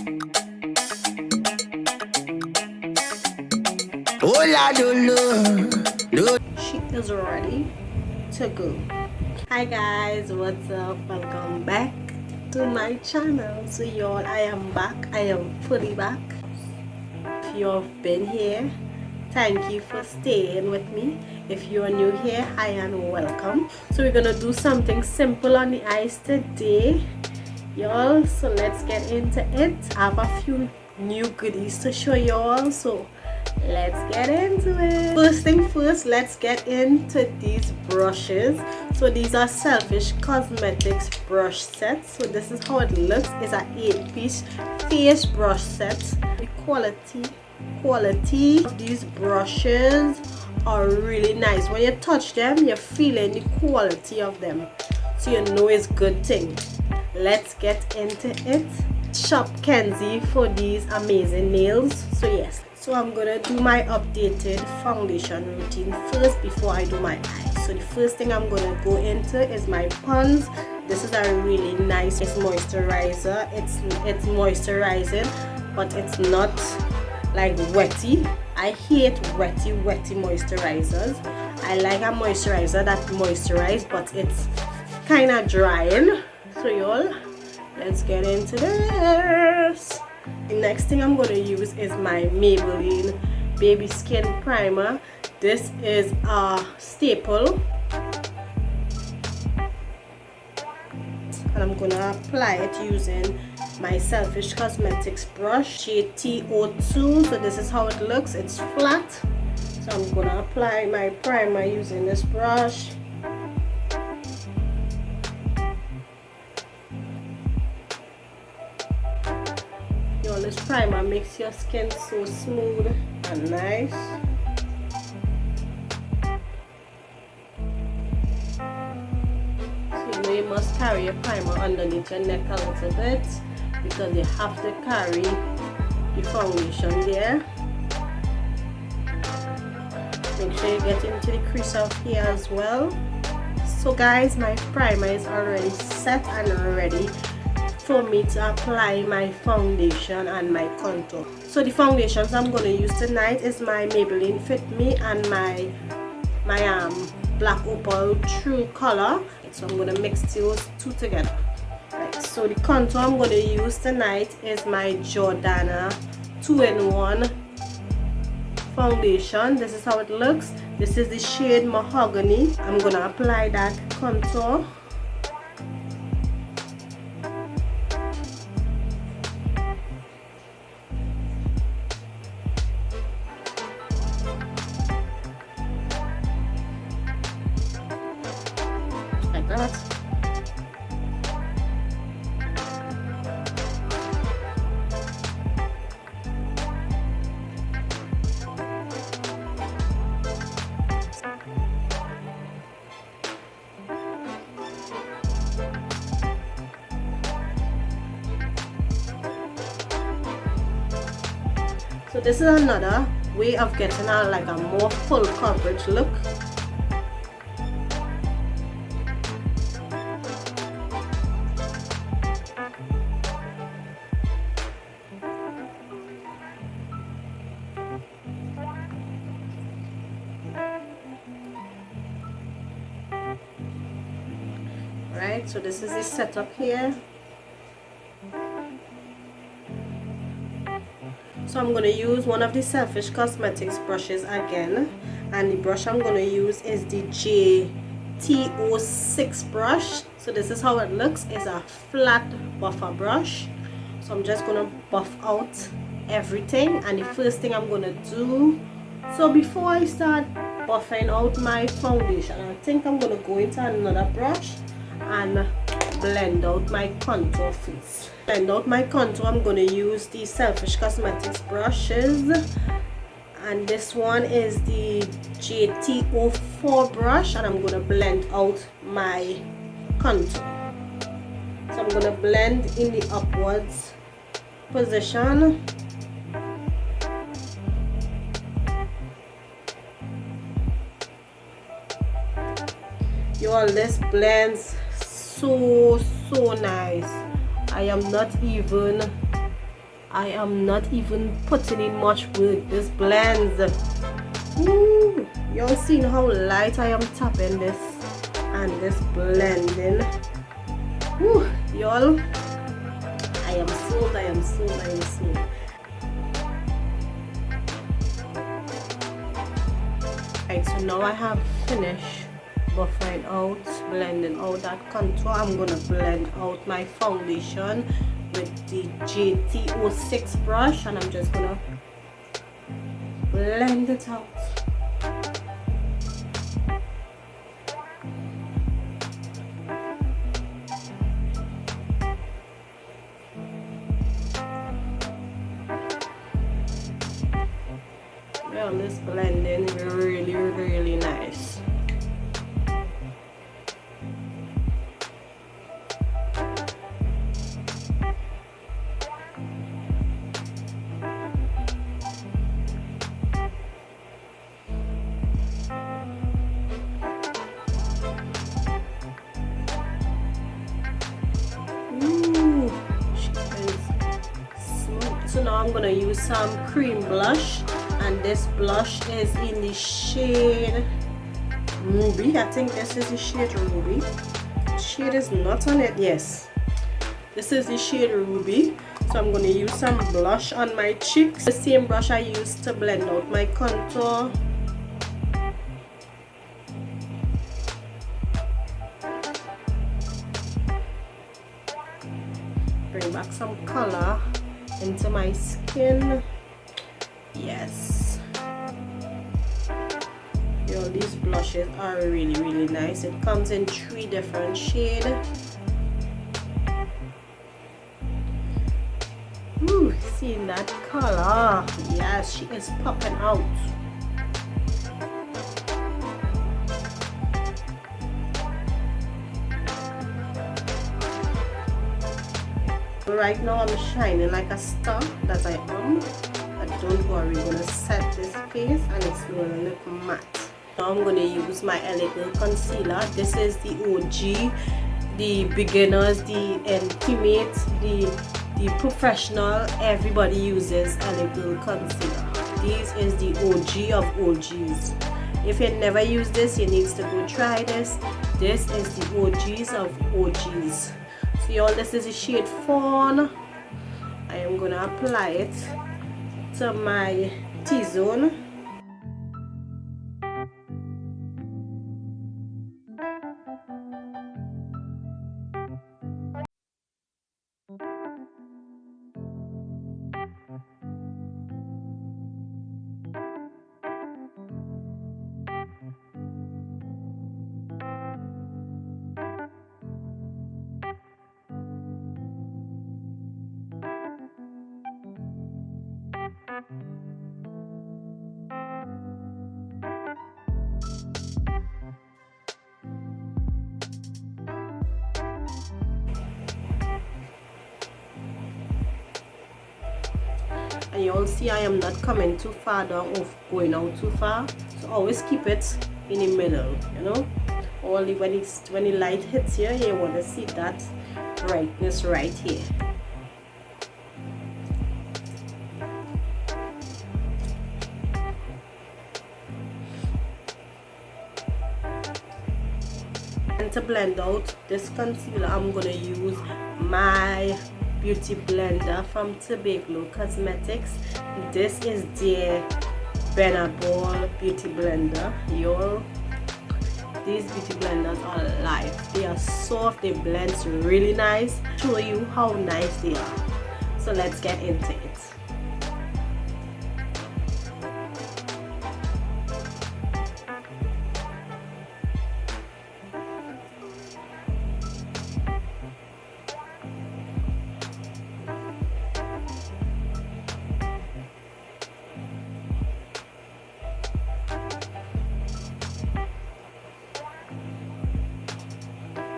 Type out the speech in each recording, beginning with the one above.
She is ready to go. Hi guys, what's up? Welcome back to my channel. So y'all, I am back. I am fully back. If you have been here, thank you for staying with me. If you are new here, hi and welcome. So we're gonna do something simple on the eyes today, y'all. So let's get into it. I have a few new goodies to show y'all, so let's get into it. First thing first, let's get into these brushes. So these are Selfish Cosmetics brush sets. So this is how it looks. It's an 8-piece face brush set. The quality of these brushes are really nice. When you touch them, you're feeling the quality of them, so you know it's good thing. Let's get into it. Shop Kenzie for these amazing nails. So yes, so I'm gonna do my updated foundation routine first before I do my eyes. So the first thing I'm gonna go into is my Pond's. This is a really nice moisturizer. It's moisturizing, but it's not like wetty. I hate wetty moisturizers. I like a moisturizer that moisturizes, but it's kind of drying. So y'all, let's get into this. The next thing I'm going to use is my Maybelline Baby Skin Primer. This is a staple, and I'm going to apply it using my Selfish Cosmetics brush, JT02. So this is how it looks. It's flat. So I'm going to apply my primer using this brush. This primer makes your skin so smooth and nice. So you know you must carry your primer underneath your neck a little bit, because you have to carry the foundation there. Make sure you get into the crease of here as well. So guys, my primer is already set and ready for me to apply my foundation and my contour. So the foundations I'm going to use tonight is my Maybelline Fit Me and my Black Opal True Color. So I'm going to mix those two together. Right, so the contour I'm going to use tonight is my Jordana 2-in-1 foundation. This is how it looks. This is the shade Mahogany. I'm going to apply that contour. That. So this is another way of getting a more full coverage look. Right, so this is the setup here. So I'm going to use one of the Selfish Cosmetics brushes again, and the brush I'm going to use is the JT06 brush. So this is how it looks. It's a flat buffer brush. So I'm just going to buff out everything, and the first thing I'm going to do, so before I start buffing out my foundation, I think I'm going to go into another brush and blend out my contour face. Blend out my contour, I'm going to use the Selfish Cosmetics brushes, and this one is the JT04 brush, and I'm going to blend out my contour. So I'm going to blend in the upwards position. Y'all, this blends so nice. I am not even I am not even putting in much work. This blends. Ooh, y'all seen how light I am tapping this and this blending. Ooh, y'all, I am sold, I am sold, I am sold. Right, so now I have finished buffering out, blending out that contour. I'm gonna blend out my foundation with the JT06 brush, and I'm just gonna blend it out. Well, this blending really nice. Ooh, she is smooth. So now I'm gonna use some cream blush, and this blush is in the shade Ruby. I think this is the shade Ruby. Shade is not on it. Yes, this is the shade Ruby. So I'm gonna use some blush on my cheeks, the same brush I used to blend out my contour. Bring back some color into my skin. Yes. Yo, these blushes are really nice. It comes in 3 different shades. Ooh, seeing that color. Yes, she is popping out. Right now I'm shining like a star that I am. But don't worry, I'm gonna set this face and it's gonna look matte. Now I'm gonna use my Pallete concealer. This is the OG, the beginners, the intimate, the professional. Everybody uses Pallete concealer. This is the OG of OGs. If you never use this, you need to go try this. This is the OGs of OGs. So y'all, this is the shade Fawn. I am gonna apply it to my T-zone. And you all see I am not coming too far down or going out too far, so always keep it in the middle, you know. Only when the light hits here, you want to see that brightness right here. And to blend out this concealer, I'm gonna use my beauty blender from Tobago Cosmetics. This is their Benaball beauty blender. Y'all, these beauty blenders are life. They are soft, they blend really nice. Show you how nice they are. So let's get into it.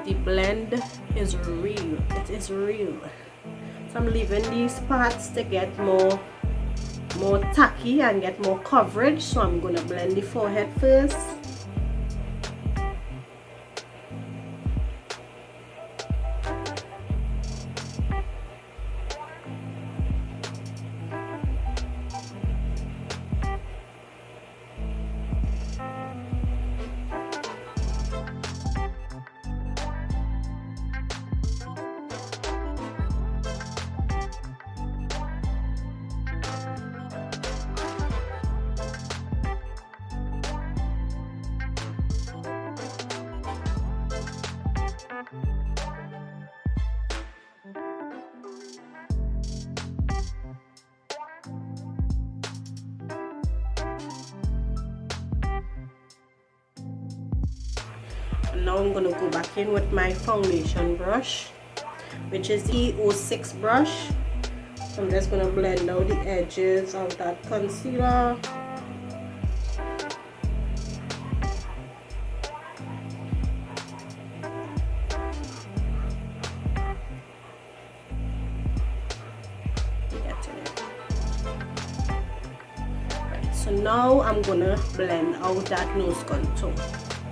The blend is real. It is real. So I'm leaving these parts to get more tacky and get more coverage. So I'm gonna blend the forehead first. And now I'm going to go back in with my foundation brush, which is the 06 brush. So I'm just going to blend out the edges of that concealer. So now I'm gonna blend out that nose contour.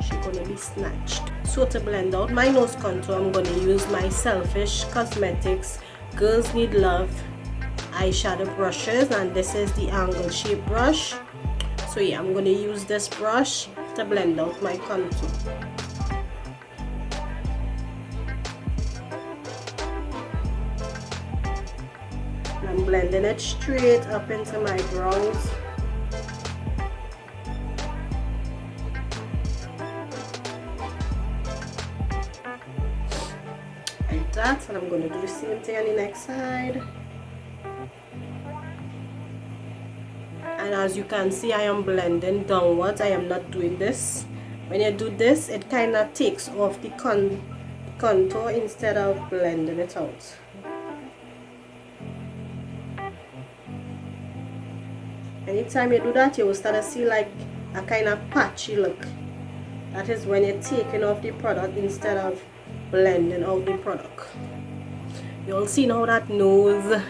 She's gonna be snatched. So to blend out my nose contour, I'm gonna use my Selfish Cosmetics Girls Need Love eyeshadow brushes, and this is the angle shape brush. So yeah, I'm gonna use this brush to blend out my contour. And I'm blending it straight up into my brows. That, and I'm going to do the same thing on the next side. And as you can see, I am blending downwards. I am not doing this. When you do this, it kind of takes off the contour instead of blending it out. Anytime you do that, you will start to see like a kind of patchy look. That is when you're taking off the product instead of blending out the product. You'll see now that nose.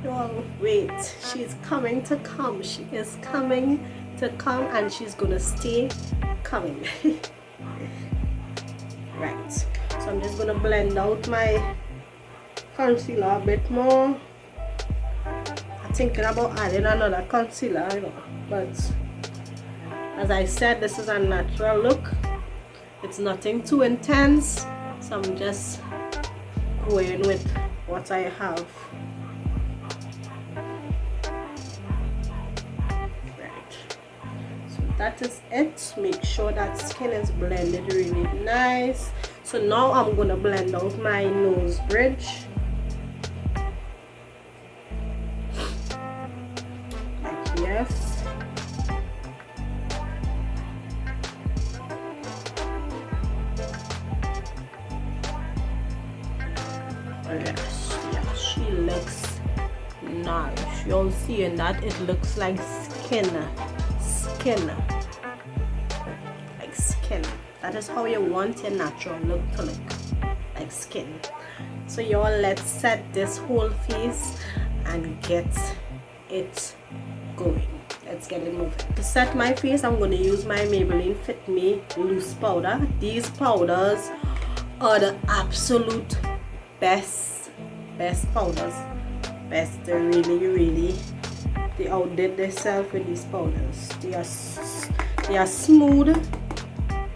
Oh, wait, she's coming to come. She is coming to come, and she's gonna stay coming. Right, so I'm just gonna blend out my concealer a bit more. I'm thinking about adding another concealer, you know, but as I said, this is a natural look. It's nothing too intense, so I'm just going with what I have. Right, so that is it. Make sure that skin is blended really nice. So now I'm gonna blend out my nose bridge. Like yes. Yes, she looks nice. You'll see in that it looks like skin, like skin. That is how you want your natural look to look, like skin. So y'all, let's set this whole face and get it going. Let's get it moving. To set my face, I'm going to use my Maybelline Fit Me loose powder. These powders are the absolute best powders. They really they outdid themselves with these powders. They are smooth,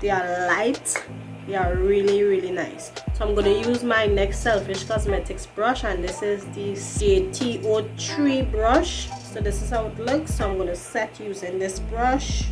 they are light, they are really nice. So I'm going to use my next Selfish Cosmetics brush, and this is the JTO3 brush. So this is how it looks. So I'm going to set using this brush.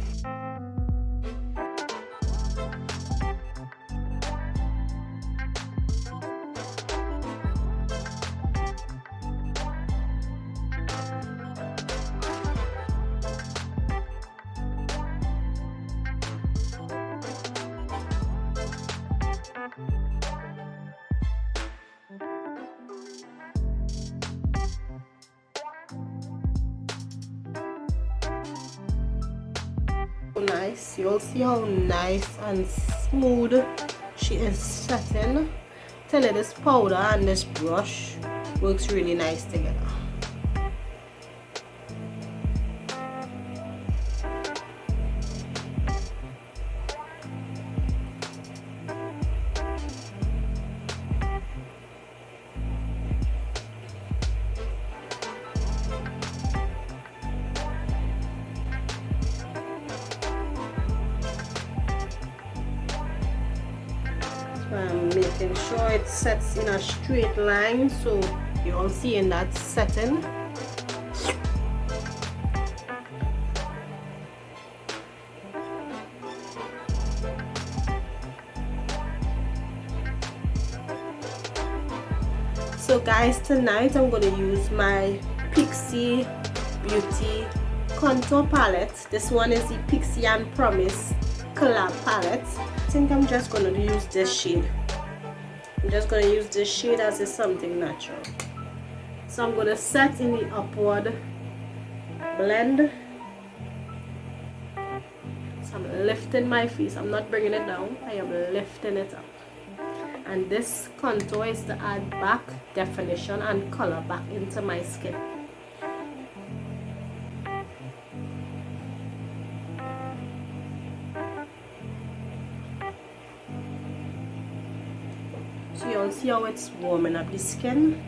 Nice, you'll see how nice and smooth she is setting. Tell you, this powder and this brush works really nice together. I'm making sure it sets in a straight line, so you all see in that setting. So guys, tonight I'm going to use my Pixie Beauty contour palette. This one is the Pixie and Promise Glam palette. I think I'm just going to use this shade. I'm just going to use this shade as it's something natural. So I'm going to set in the upward blend. So I'm lifting my face. I'm not bringing it down. I am lifting it up. And this contour is to add back definition and color back into my skin. So you all see how it's warming up the skin.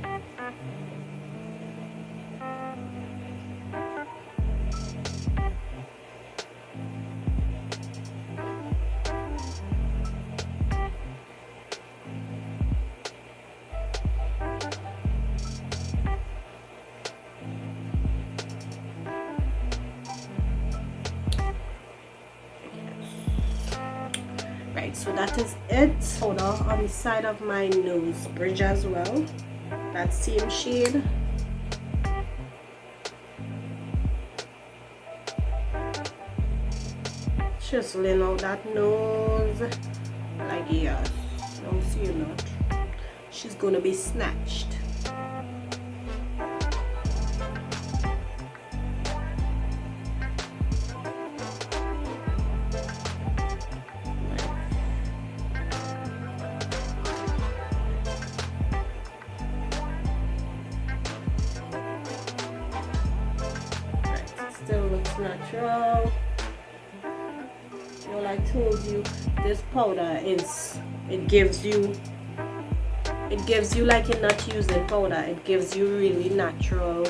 Right, so that is it. Powder on the side of my nose bridge as well. That same shade. Chiseling out that nose. Like, yes. Don't see you not. She's gonna be snatched. Still looks natural. You know, like I told you, this powder is, it gives you like you're not using powder. It gives you really natural,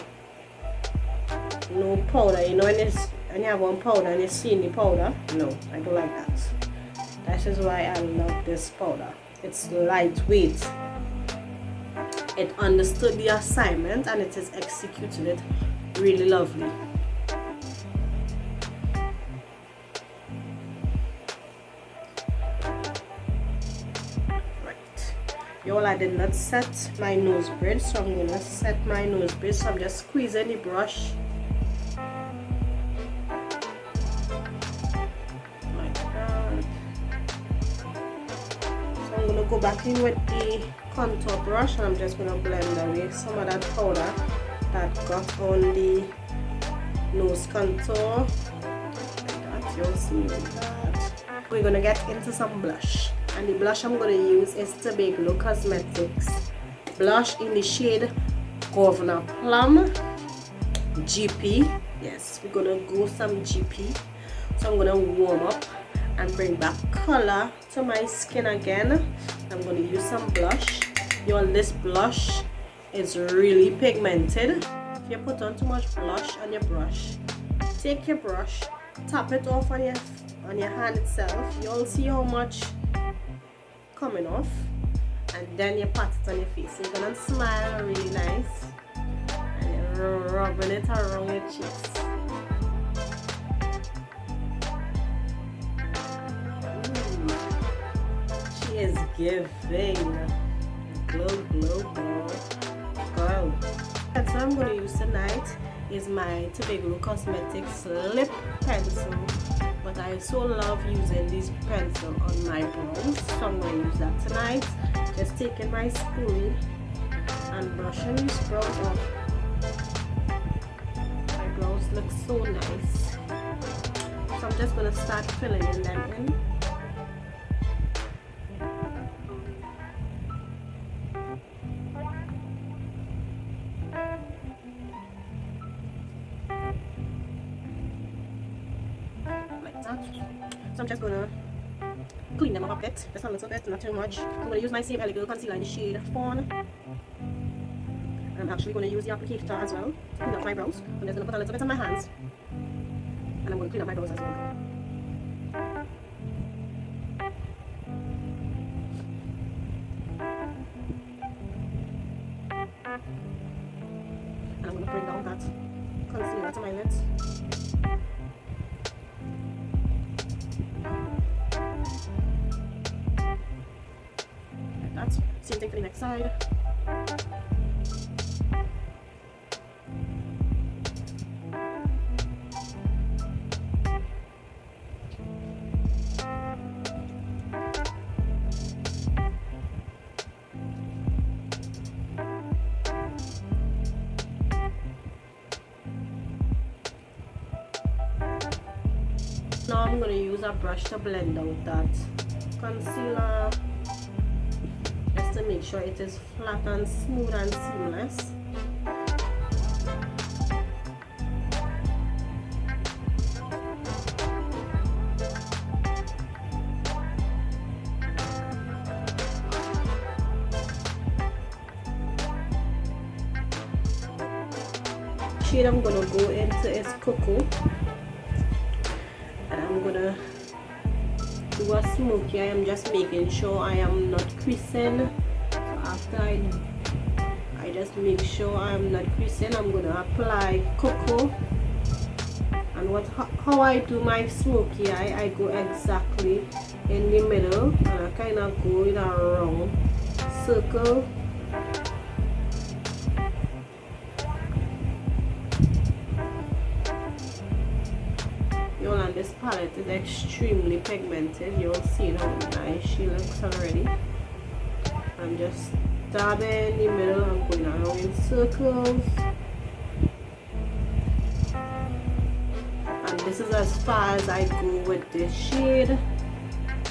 no powder. You know, when you have one powder and you see the powder, no, I don't like that. That is why I love this powder. It's lightweight. It understood the assignment and it is executing it really lovely. Y'all, I did not set my nose bridge, so I'm gonna set my nose bridge. So I'm just squeezing the brush like that. So I'm gonna go back in with the contour brush and I'm just gonna blend away some of that powder that got on the nose contour. Like that, you'll see that. We're gonna get into some blush. And the blush I'm going to use is Tobago Cosmetics blush in the shade Governor Plum GP. Yes, we're going to go some GP. So I'm going to warm up and bring back color to my skin again. I'm going to use some blush. Y'all, this blush is really pigmented. If you put on too much blush on your brush, take your brush, tap it off on your hand itself. You'll see how much coming off, and then you pat it on your face. So you're gonna smile really nice and you're rubbing it around your cheeks. She is giving glow, glow, glow, girl. And so I'm gonna use tonight is my Tobago Cosmetics lip pencil. But I so love using this pencil on my brows, so I'm going to use that tonight. Just taking my spoolie and brushing these brows up. My brows look so nice. So I'm just going to start filling in them in. So I'm just gonna clean them up a bit, just a little bit, not too much. I'm gonna use my same Elegant concealer in the shade Fawn. And I'm actually gonna use the applicator as well to clean up my brows. I'm just gonna put a little bit on my hands, and I'm gonna clean up my brows as well. And I'm gonna bring down that concealer to my lids. Same thing for the next side. I'm going to use a brush to blend out that concealer, just to make sure it is flat and smooth and seamless. Shade I'm gonna go into is Cocoa, and I'm gonna do a smoky eye. I'm just making sure I am not creasing. So after I just make sure I'm not creasing, I'm gonna apply Cocoa. And how I do my smoky eye, I go exactly in the middle, and I kind of go in a round circle. And this palette is extremely pigmented. You'll see how nice she looks already. I'm just dabbing in the middle. I'm going around in circles. And this is as far as I go with this shade.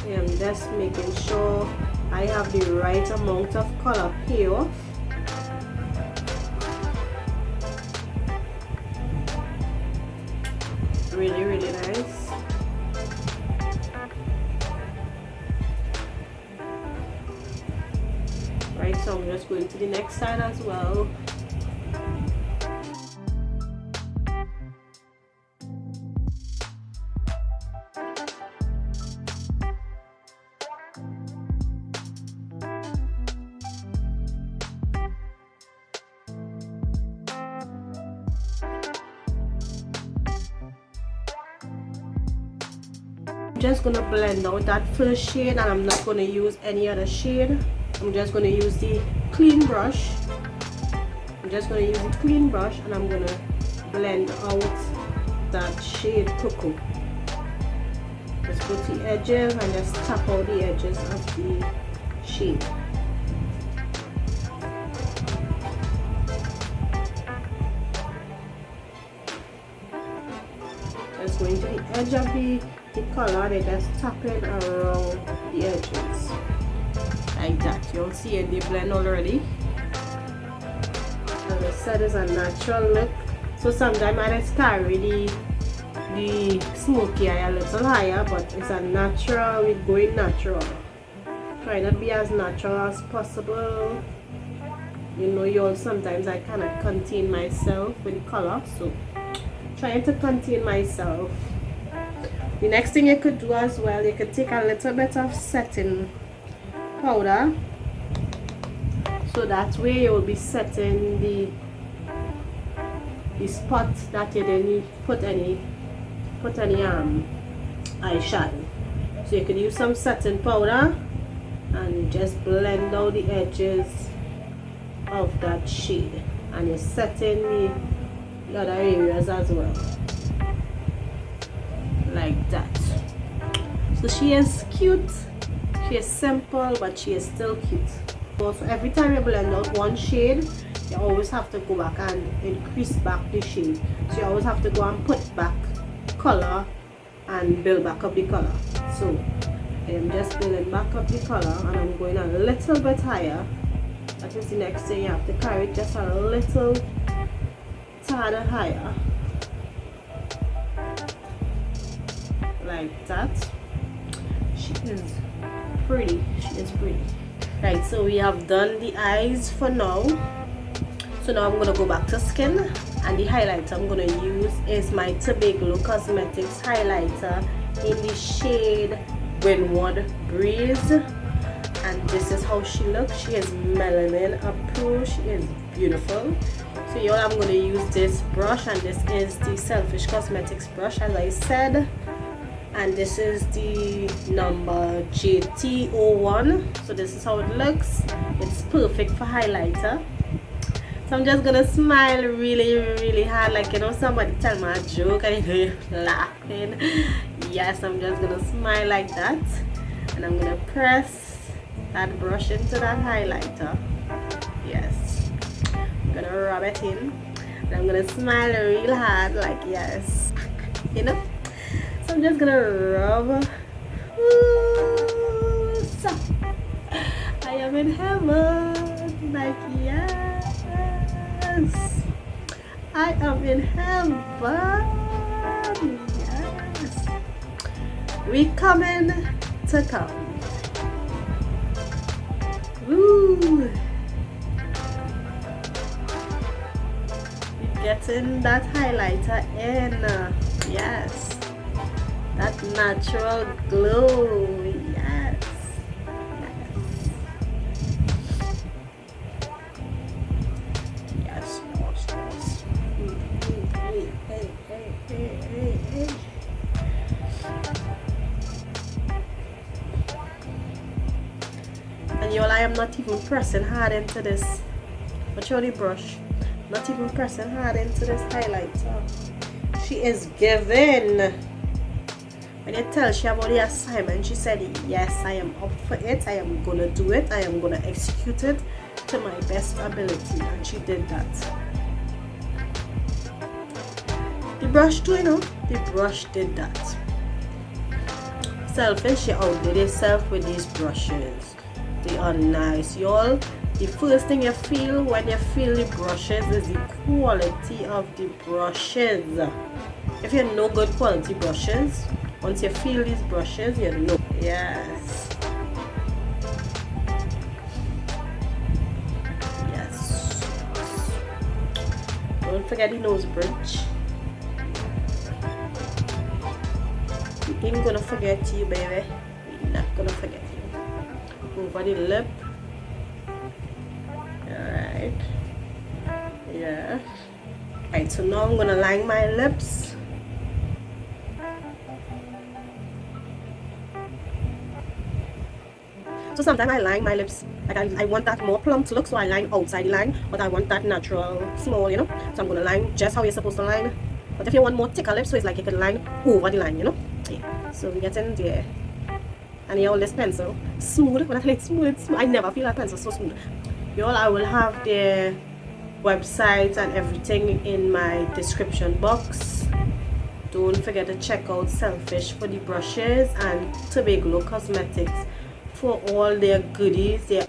I'm just making sure I have the right amount of color payoff. Really, really nice. Right, so I'm just going to the next side as well. Just gonna blend out that first shade, and I'm not gonna use any other shade. I'm just gonna use the clean brush. I'm just gonna use the clean brush, and I'm gonna blend out that shade Cocoa. Just go to the edges and just tap out the edges of the shade. Just going to the edge of the color, they just tapping around the edges like that. You'll see it, they blend already. As I said, it's a natural look, so sometimes I just carry the smoky eye a little higher, but it's a natural. We're going natural, trying to be as natural as possible. You know, y'all, sometimes I cannot contain myself with color, so trying to contain myself. The next thing you could do as well, you could take a little bit of setting powder, so that way you will be setting the spot that you didn't put any eyeshadow. So you could use some setting powder and just blend out the edges of that shade, and you're setting the other areas as well, like that. So she is cute, she is simple, but she is still cute. Also, every time you blend out one shade, you always have to go back and increase back the shade. So you always have to go and put back color and build back up the color. So I'm just building back up the color, and I'm going a little bit higher. That is the next thing. You have to carry it just a little tad higher, like that. She is pretty. She is pretty. Right, so we have done the eyes for now. So now I'm gonna go back to skin, and the highlighter I'm gonna use is my Tobago Cosmetics highlighter in the shade Windward Breeze, and this is how she looks. She is melanin approved. She is beautiful. So y'all, I'm gonna use this brush, and this is the Selfish Cosmetics brush, as I said, and this is the number JT01. So this is how it looks. It's perfect for highlighter. So I'm just gonna smile really, really hard, like, you know, somebody tell me a joke and you're laughing. Yes, I'm just gonna smile like that, and I'm gonna press that brush into that highlighter. Yes, I'm gonna rub it in, and I'm gonna smile real hard, like, yes, you know. So I'm just gonna rub. Ooh, so I am in heaven. Like, yes, I am in heaven. Yes, we coming to come. Woo! Getting that highlighter in. Yes, that natural glow. Yes, yes, yes, yes. Hey. And y'all, I am not even pressing hard into this. But show the brush. Not even pressing hard into this highlighter. She is giving. When you tell she about the assignment, she said, yes, I am up for it. I am gonna do it. I am gonna execute it to my best ability. And she did that. The brush too, you know. The brush did that. Selfish, she outdid herself with these brushes. They are nice, y'all. The first thing you feel when you feel the brushes is the quality of the brushes. If you know good quality brushes, once you feel these brushes, you know. Yes. Yes. Don't forget the nose bridge. We ain't gonna forget you, baby. We're not gonna forget you. Over the lip. Alright. Yeah. Alright, so now I'm gonna line my lips. So sometimes I line my lips, like I want that more plump look, so I line outside the line, but I want that natural small, you know. So I'm gonna line just how you're supposed to line. But if you want more thicker lips, so it's like you can line over the line, you know. Yeah. So we get in there. And you hold this pencil smooth. When I say smooth, it's smooth. I never feel that pencil so smooth. Y'all, I will have their website and everything in my description box. Don't forget to check out Selfish for the brushes and Tobago Cosmetics for all their goodies. Their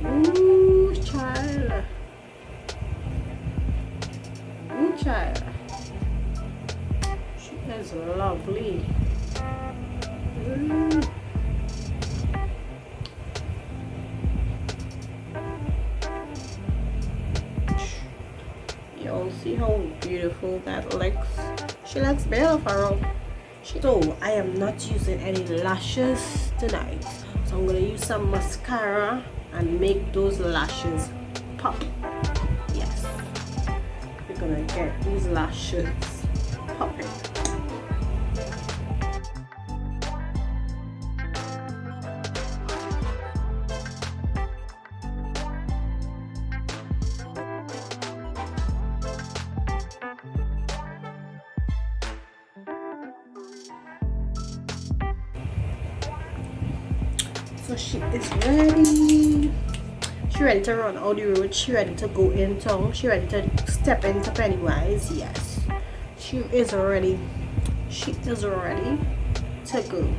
ooh, child. Ooh, child. She is lovely. Ooh. Y'all see how beautiful that looks. She looks beautiful. So I am not using any lashes tonight, so I'm gonna use some mascara and make those lashes pop. Yes, we're gonna get these lashes popping. So she is ready. She ready to run out the road. She ready to go in town. She ready to step into Pennywise. Yes, she is ready. She is ready to go.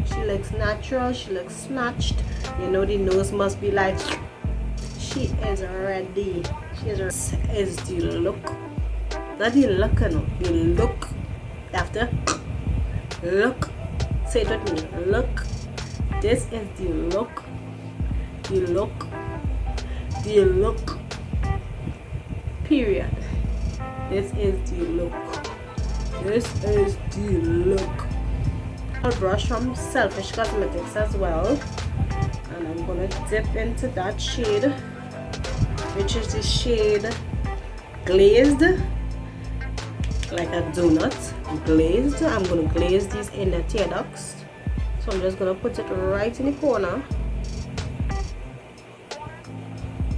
She looks natural. She looks snatched. You know the nose must be like. She is ready. She is the look. Not the look, no. The look. After look. Say it with me. Look. This is the look. The look. The look. Period. This is the look. This is the look. I'll brush from Selfish Cosmetics as well. And I'm gonna dip into that shade, which is the shade Glazed. Like a donut. Glazed. I'm gonna glaze these inner tear ducts. So I'm just gonna put it right in the corner,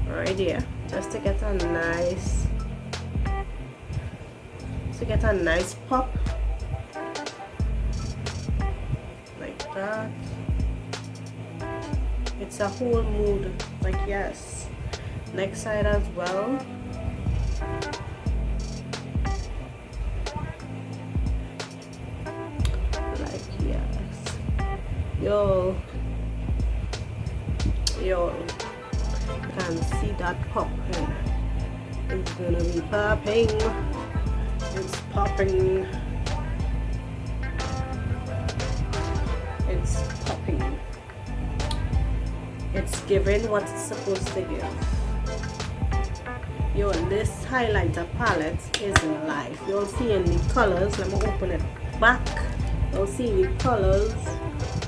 right here, just to get a nice pop, like that. It's a whole mood, like yes. Next side as well. Yo, can see that popping. It's gonna be popping. It's popping. It's popping. It's giving what it's supposed to give. Yo, this highlighter palette is live. You'll see in the colors. Let me open it back. You'll see the colors.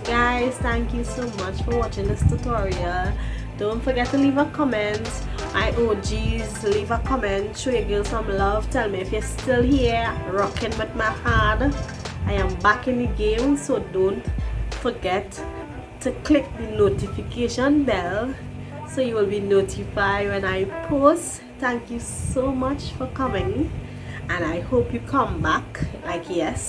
Guys, thank you so much for watching this tutorial. Don't forget to leave a comment. My OGs, leave a comment, show your girl some love. Tell me if you're still here rocking with my hand. I am back in the game, so don't forget to click the notification bell so you will be notified when I post. Thank you so much for coming, and I hope you come back. Like, yes.